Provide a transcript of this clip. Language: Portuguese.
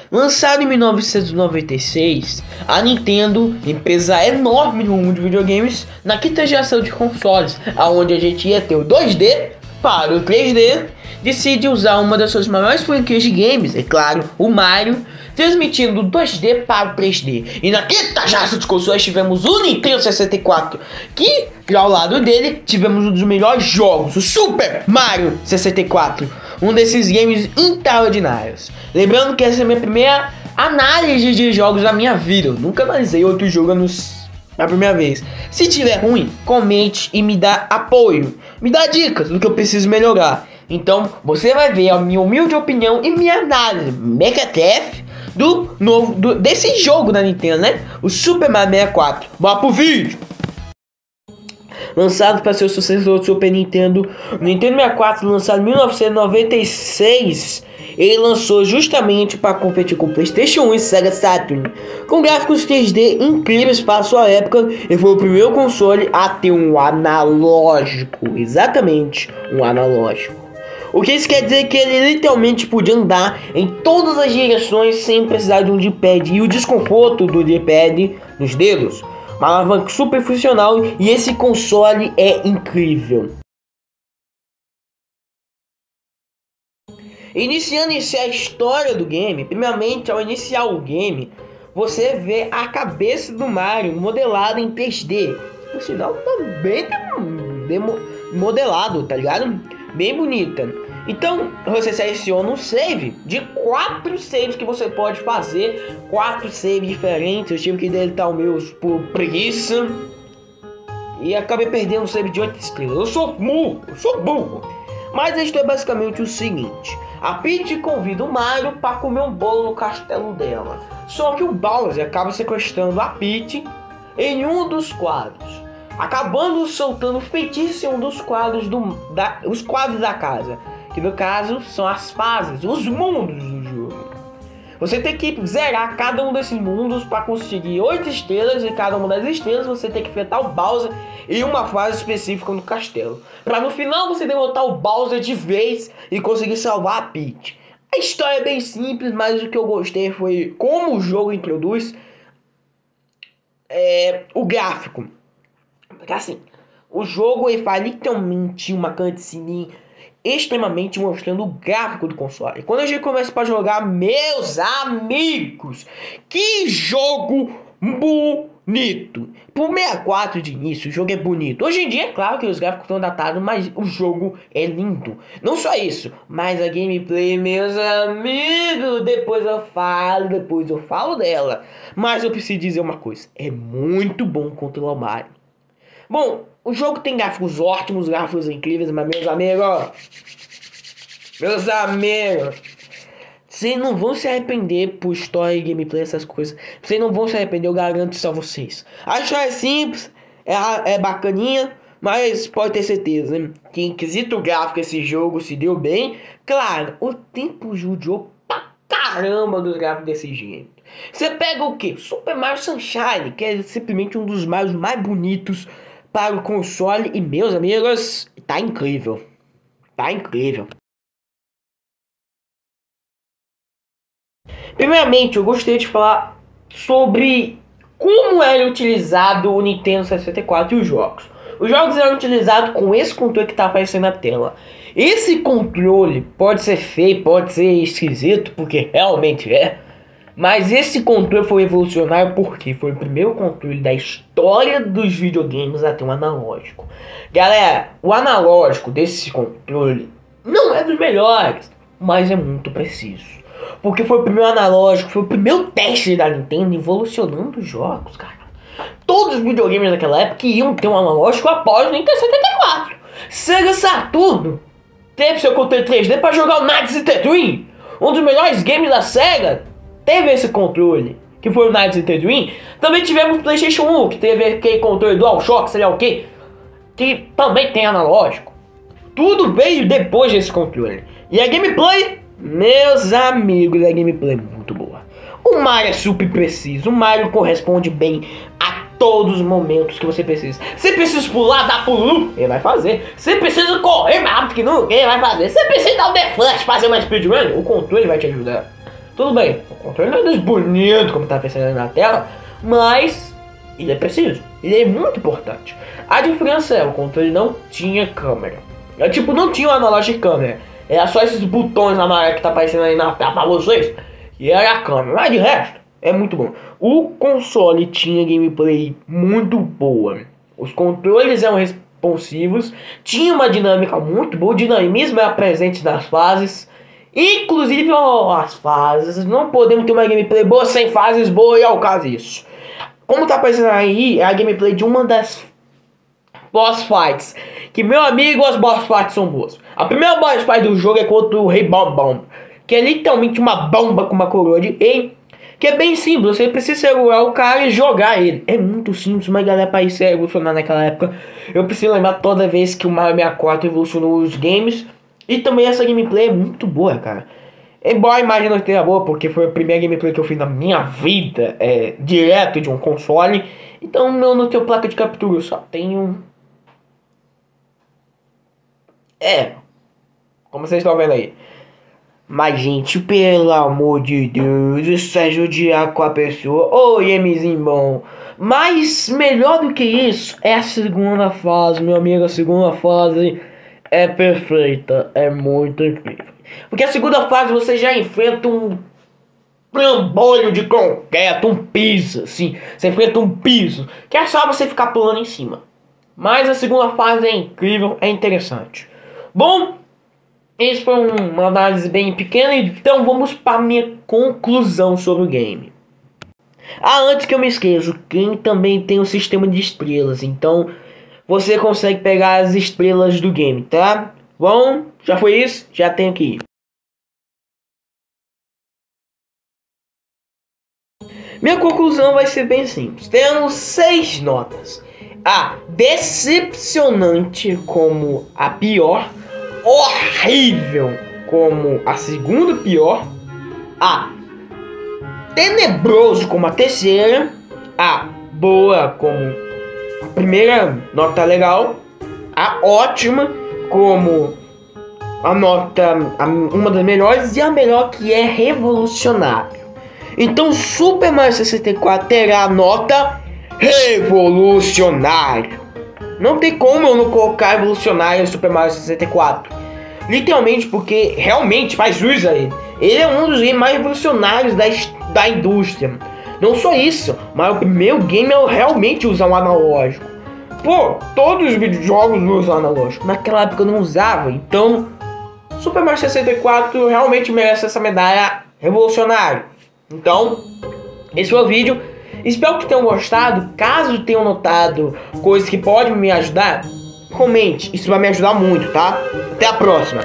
Lançado em 1996, a Nintendo, empresa enorme no mundo de videogames, na quinta geração de consoles, aonde a gente ia ter o 2D para o 3D, decide usar uma das suas maiores franquias de games, é claro, o Mario, transmitindo do 2D para o 3D. E na quinta geração de consoles tivemos o Nintendo 64, que ao lado dele tivemos um dos melhores jogos, o Super Mario 64, um desses games extraordinários. Lembrando que essa é a minha primeira análise de jogos da minha vida, eu nunca analisei outro jogo na primeira vez. Se tiver ruim, comente e me dá apoio, me dá dicas do que eu preciso melhorar. Então você vai ver a minha humilde opinião e minha análise Megatef desse jogo da Nintendo, né? O Super Mario 64. Bora pro vídeo! Lançado para ser o sucessor do Super Nintendo, o Nintendo 64, lançado em 1996, ele lançou justamente para competir com o PlayStation 1 e Sega Saturn, com gráficos 3D incríveis para sua época, e foi o primeiro console a ter um analógico, exatamente, um analógico. O que isso quer dizer que ele literalmente podia andar em todas as direções sem precisar de um D-pad, e o desconforto do D-pad nos dedos, uma alavanca super funcional, e esse console é incrível. Iniciando a história do game, primeiramente ao iniciar o game, você vê a cabeça do Mario modelada em 3D. Por sinal, tá bem modelado, tá ligado? Bem bonita. Então você seleciona um save de 4 saves que você pode fazer, 4 saves diferentes. Eu tive que deletar o meu por preguiça e acabei perdendo um save de 8 estrelas. Eu sou burro. Mas a história é basicamente o seguinte: a Peach convida o Mario para comer um bolo no castelo dela. Só que o Bowser acaba sequestrando a Peach em um dos quadros, acabando soltando feitiço em um dos quadros os quadros da casa, que no caso são as fases, os mundos do jogo. Você tem que zerar cada um desses mundos para conseguir 8 estrelas, e cada uma das estrelas você tem que enfrentar o Bowser em uma fase específica no castelo, para no final você derrotar o Bowser de vez e conseguir salvar a Peach. A história é bem simples, mas o que eu gostei foi como o jogo introduz o gráfico. Porque assim, o jogo ele faz literalmente uma cutscene extremamente mostrando o gráfico do console. Quando a gente começa para jogar, meus amigos, que jogo bonito! Por 64 de início, o jogo é bonito. Hoje em dia é claro que os gráficos estão datados, mas o jogo é lindo. Não só isso, mas a gameplay, meus amigos, depois eu falo dela. Mas eu preciso dizer uma coisa, é muito bom controlar o Mario. Bom, o jogo tem gráficos ótimos, gráficos incríveis, mas meus amigos, vocês não vão se arrepender por história e gameplay, essas coisas. Vocês não vão se arrepender, eu garanto isso a vocês. A história é simples, é bacaninha, mas pode ter certeza, hein, que em quesito gráfico esse jogo se deu bem. Claro, o tempo judiou pra caramba dos gráficos desse jeito. Você pega o que? Super Mario Sunshine, que é simplesmente um dos Marios mais bonitos para o console, e meus amigos, tá incrível. Tá incrível. Primeiramente, eu gostaria de falar sobre como era utilizado o Nintendo 64 e os jogos. Os jogos eram utilizados com esse controle que está aparecendo na tela. Esse controle pode ser feio, pode ser esquisito, porque realmente é. Mas esse controle foi revolucionário porque foi o primeiro controle da história dos videogames a ter um analógico. Galera, o analógico desse controle não é dos melhores, mas é muito preciso. Porque foi o primeiro analógico, foi o primeiro teste da Nintendo evolucionando os jogos, cara. Todos os videogames daquela época iam ter um analógico após o Nintendo 74. Sega Saturn teve seu controle 3D para jogar o Knights in the Dream, um dos melhores games da Sega. Teve esse controle, que foi o Knights in the Dream. Também tivemos o PlayStation 1, que teve aquele controle DualShock, sei lá o que também tem analógico. Tudo veio depois desse controle. E a gameplay, meus amigos, a gameplay é muito boa. O Mario é super preciso, o Mario corresponde bem a todos os momentos que você precisa. Você precisa pular, dar pulo, ele vai fazer. Você precisa correr mais rápido que nunca, ele vai fazer. Você precisa dar o deflash, fazer uma speedrun, o controle vai te ajudar. Tudo bem, o controle não é bonito como tá pensando na tela, mas ele é preciso, ele é muito importante. A diferença é, o controle não tinha câmera. Tipo, não tinha um analógico de câmera. Era só esses botões amarelo que tá aparecendo aí na tela pra vocês. E era a câmera, mas de resto, é muito bom. O console tinha gameplay muito boa. Os controles eram responsivos, tinha uma dinâmica muito boa, o dinamismo era presente nas fases. Inclusive as fases, não podemos ter uma gameplay boa sem fases boas, e é o caso disso. Como tá aparecendo aí, é a gameplay de uma das boss fights. Que, meu amigo, as boss fights são boas. A primeira boss fight do jogo é contra o Rei Bombom, que é literalmente uma bomba com uma coroa de rei. Que é bem simples, você precisa segurar o cara e jogar ele. É muito simples, mas galera, para isso evolucionar naquela época, eu preciso lembrar toda vez que o Mario 64 evolucionou os games. E também essa gameplay é muito boa, cara. Embora a imagem não esteja boa, porque foi a primeira gameplay que eu fiz na minha vida, direto de um console. Então eu não tenho placa de captura, eu só tenho... como vocês estão vendo aí. Mas, gente, pelo amor de Deus, isso é judiar com a pessoa. Oi, Mzinho bom. Mas, melhor do que isso, é a segunda fase, meu amigo. A segunda fase é perfeita, é muito incrível. Porque a segunda fase você já enfrenta um trambolho de concreto, um piso, assim. Você enfrenta um piso, que é só você ficar pulando em cima. Mas a segunda fase é incrível, é interessante. Bom, esse foi uma análise bem pequena, então vamos para a minha conclusão sobre o game. Antes que eu me esqueça, o game também tem um sistema de estrelas, então você consegue pegar as estrelas do game, tá? Bom, já foi isso? Já tem aqui. Minha conclusão vai ser bem simples. Temos 6 notas. A decepcionante como a pior, horrível como a segunda pior, a tenebroso como a terceira, a boa como a primeira nota legal, a ótima como a nota, uma das melhores, e a melhor, que é revolucionário. Então Super Mario 64 terá a nota revolucionário. Não tem como eu não colocar revolucionário no Super Mario 64. Literalmente porque realmente faz jus a ele. Ele é um dos games mais revolucionários da indústria. Não só isso, mas o primeiro game é realmente usar um analógico. Pô, todos os videojogos usam analógico. Naquela época eu não usava. Então, Super Mario 64 realmente merece essa medalha revolucionária. Então, esse foi o vídeo. Espero que tenham gostado. Caso tenham notado coisas que podem me ajudar, comente. Isso vai me ajudar muito, tá? Até a próxima.